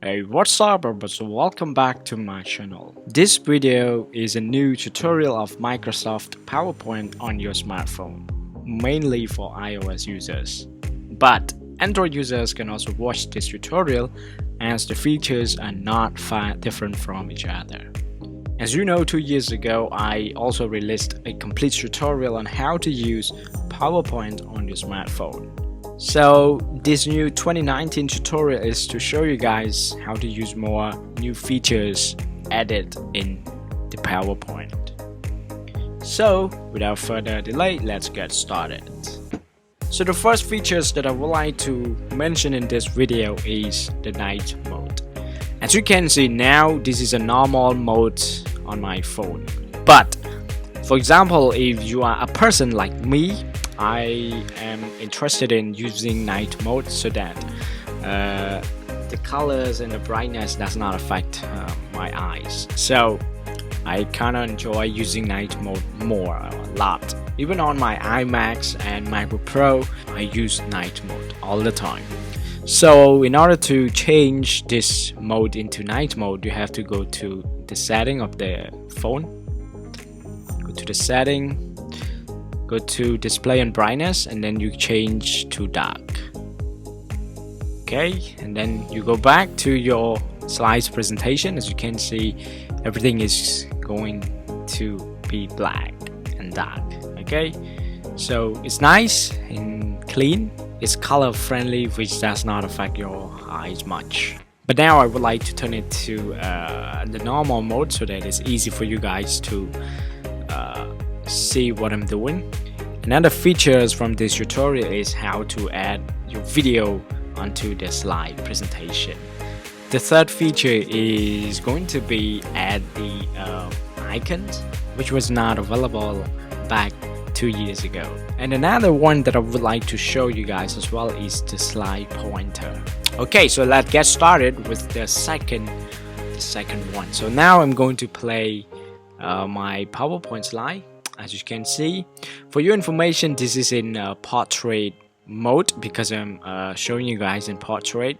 Hey, what's up everybody? So welcome back to my channel. This video is a new tutorial of Microsoft PowerPoint on your smartphone, mainly for iOS users. But Android users can also watch this tutorial as the features are not far different from each other. As you know, 2 years ago I also released a complete tutorial on how to use PowerPoint on your smartphone. So this new 2019 tutorial is to show you guys how to use more new features added in the PowerPoint. So without further delay, let's get started. So the first features that I would like to mention in this video is the night mode. As you can see now, this is a normal mode on my phone. But for example, if you are a person like me, I am interested in using night mode so that the colors and the brightness does not affect my eyes. So I kinda enjoy using night mode more, a lot. Even on my iMacs and MacBook Pro, I use night mode all the time. So in order to change this mode into night mode, you have to go to the setting of the phone, go to the setting, go to display and brightness, and then you change to dark. Okay, and then you go back to your slides presentation. As you can see, everything is going to be black and dark. Okay, so it's nice and clean, it's color friendly, which does not affect your eyes much. But now I would like to turn it to the normal mode so that it's easy for you guys to see what I'm doing. Another features from this tutorial is how to add your video onto the slide presentation. The third feature is going to be add the icons, which was not available back 2 years ago. And another one that I would like to show you guys as well is the slide pointer. Okay, so let's get started with the second one. So now I'm going to play my PowerPoint slide. As you can see, for your information, this is in portrait mode because I'm showing you guys in portrait.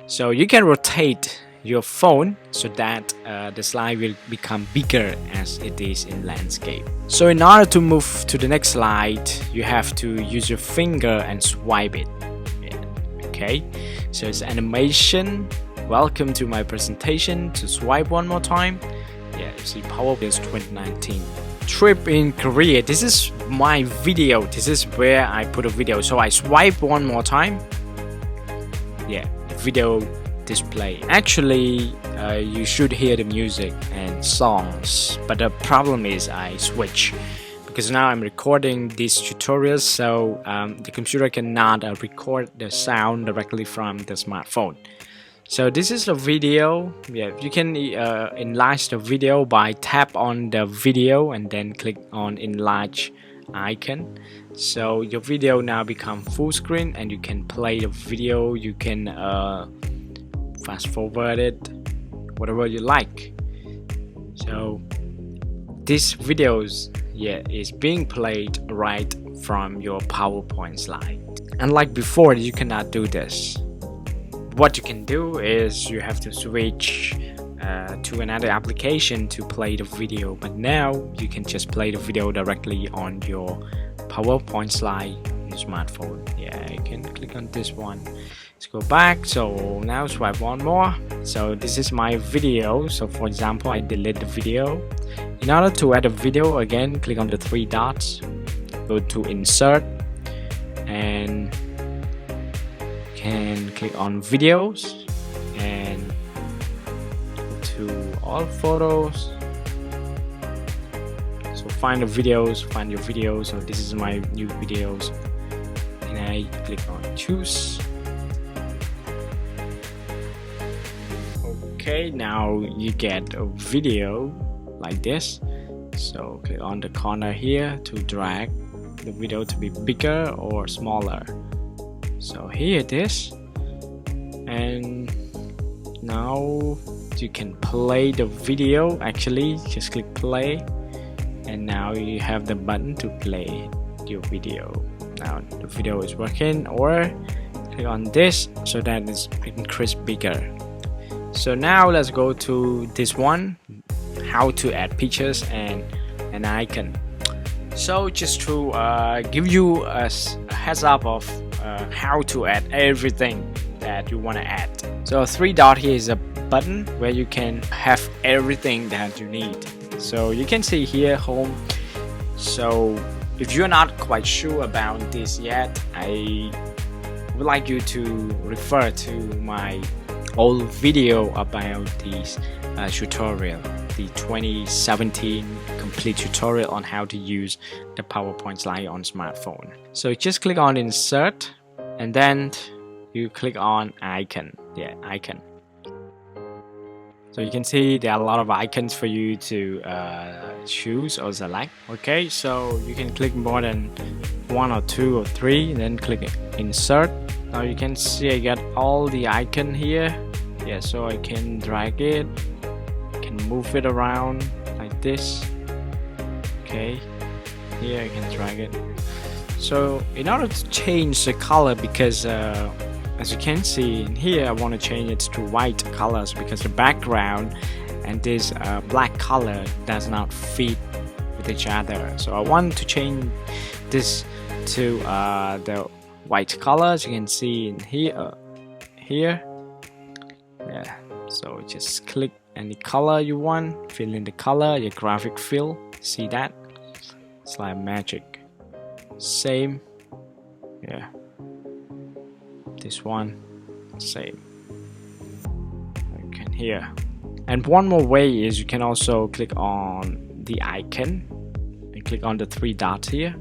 So you can rotate your phone so that the slide will become bigger as it is in landscape. So in order to move to the next slide, you have to use your finger and swipe it. Yeah. Okay, so it's animation. Welcome to my presentation. To swipe one more time. Yeah, you see PowerPoint 2019. Trip in Korea. This is my video. This is where I put a video. So I swipe one more time. Yeah, video display. Actually, you should hear the music and songs, but the problem is I switch because now I'm recording these tutorials, so the computer cannot record the sound directly from the smartphone. So this is the video. Yeah, you can enlarge the video by tap on the video and then click on enlarge icon. So your video now become full screen and you can play the video. You can fast forward it, whatever you like. So this videos is being played right from your PowerPoint slide. Unlike before, you cannot do this. What you can do is you have to switch to another application to play the video, but now you can just play the video directly on your PowerPoint slide on your smartphone. Yeah, you can click on this one. Let's go back. So now swipe one more. So this is my video. So for example, I delete the video. In order to add a video, again click on the 3 dots, go to insert, and can click on videos and go to all photos. So find the videos, find your videos. So this is my new videos, and I click on choose. Okay, now you get a video like this. So click on the corner here to drag the video to be bigger or smaller. So here it is, and now you can play the video. Actually, just click play, and now you have the button to play your video. Now the video is working, or click on this so that it's increased bigger. So now let's go to this one, how to add pictures and an icon. So just to give you a heads up of how to add everything that you want to add. So a 3 dot here is a button where you can have everything that you need. So you can see here home. So if you're not quite sure about this yet, I would like you to refer to my old video about this tutorial, the 2017 complete tutorial on how to use the PowerPoint slide on smartphone. So just click on insert and then you click on icon. Icon. So you can see there are a lot of icons for you to choose or select. Okay, so you can click more than 1 or 2 or 3, then click insert. Now you can see I got all the icon here. Yeah, so I can drag it, can move it around like this. Okay, here I can drag it. So in order to change the color, because as you can see in here, I want to change it to white colors because the background and this black color does not fit with each other. So I want to change this to the white colors. You can see in here. Yeah, so just click any color you want, fill in the color, your graphic fill. See that? It's like magic. Same. Yeah. This one, same. You can hear. And one more way is you can also click on the icon and click on the 3 dots here.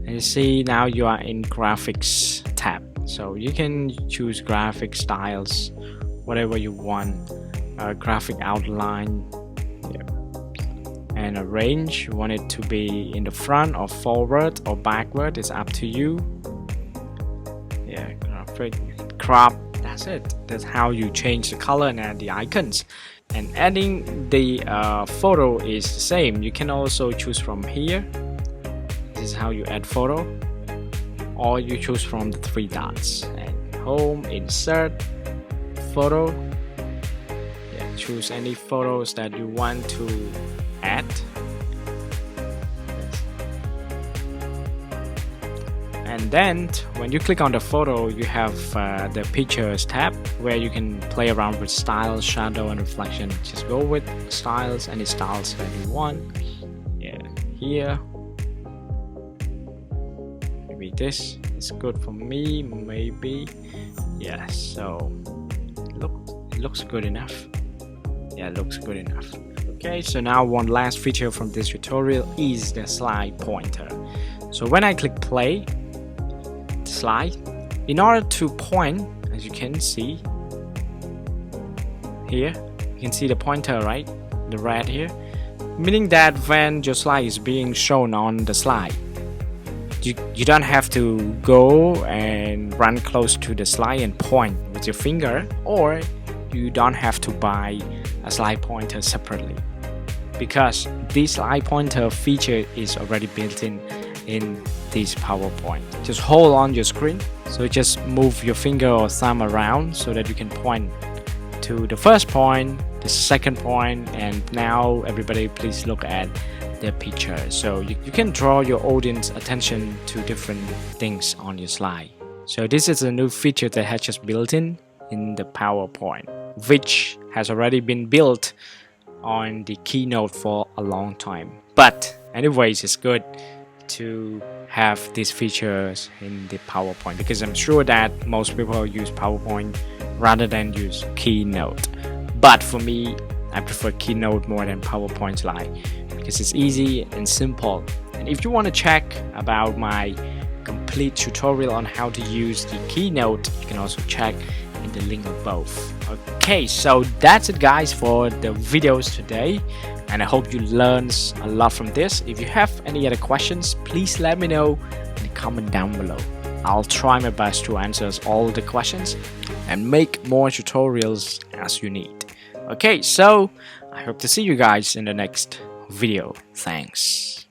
And you see now you are in graphics tab. So you can choose graphic styles, whatever you want, graphic outline, yeah. And a range. You want it to be in the front or forward or backward, it's up to you. Yeah, graphic, crop, that's it. That's how you change the color and add the icons. And adding the photo is the same. You can also choose from here. This is how you add photo, or you choose from the 3 dots and home, insert, photo. Yeah, choose any photos that you want to add. And then when you click on the photo, you have the pictures tab where you can play around with styles, shadow and reflection. Just go with styles, any styles that you want. Yeah, here. Maybe this is good for me, maybe. Yeah, so it looks good enough. Yeah, it looks good enough. Okay, so now one last feature from this tutorial is the slide pointer. So when I click play, slide, in order to point, as you can see here, you can see the pointer, right? The red here, meaning that when your slide is being shown on the slide, you don't have to go and run close to the slide and point with your finger, or you don't have to buy a slide pointer separately, because this slide pointer feature is already built in this PowerPoint. Just hold on your screen, so just move your finger or thumb around so that you can point to the first point, the second point, and now everybody please look at the picture. So you can draw your audience attention to different things on your slide. So this is a new feature that has just built in the PowerPoint, which has already been built on the Keynote for a long time. But anyways, it's good to have these features in the PowerPoint, because I'm sure that most people use PowerPoint rather than use Keynote. But for me, I prefer Keynote more than PowerPoint slide because it's easy and simple. And if you want to check about my complete tutorial on how to use the Keynote, you can also check in the link of both. Okay, so that's it guys for the videos today, and I hope you learned a lot from this. If you have any other questions, please let me know in the comment down below. I'll try my best to answer all the questions and make more tutorials as you need. Okay, so I hope to see you guys in the next video. Thanks.